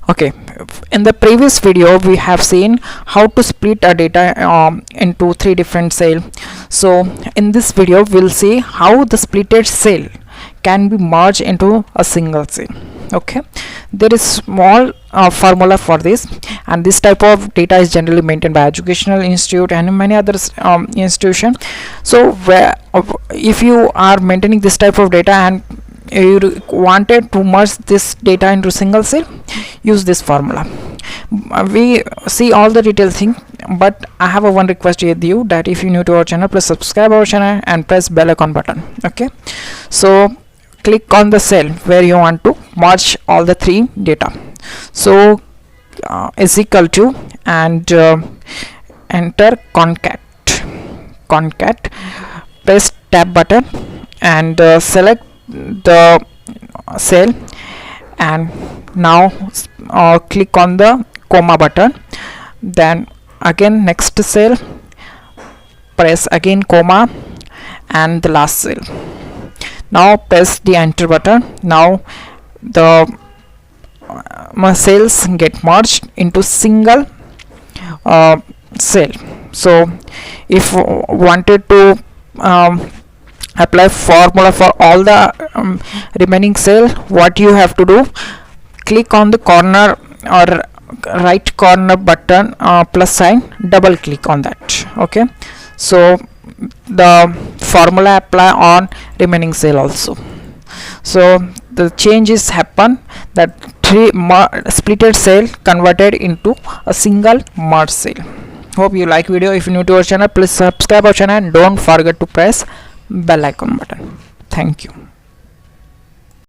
Okay, in the previous video we have seen how to split a data into three different cells. So in this video we'll see how the splitted cell can be merged into a single cell. Okay, there is small formula for this, and this type of data is generally maintained by educational institute and many other institution. So where if you are maintaining this type of data and you wanted to merge this data into single cell, use this formula. We see all the detailed thing, but I have a one request with you, that if you're new to our channel, please subscribe our channel and press bell icon button. Okay, so click on the cell where you want to merge all the three data. So is equal to, and enter concat, press tab button and select the cell, and now click on the comma button, then again next cell, press again comma, and the last cell. Now press the enter button. Now the cells get merged into single cell. So if wanted to apply formula for all the remaining cell, what you have to do, click on the corner or right corner button plus sign, double click on that. Okay, so the formula apply on remaining cell also. So the changes happen, that three splitted cell converted into a single merged cell. Hope you like video. If you're new to our channel, please subscribe our channel and don't forget to press bell icon button. Thank you.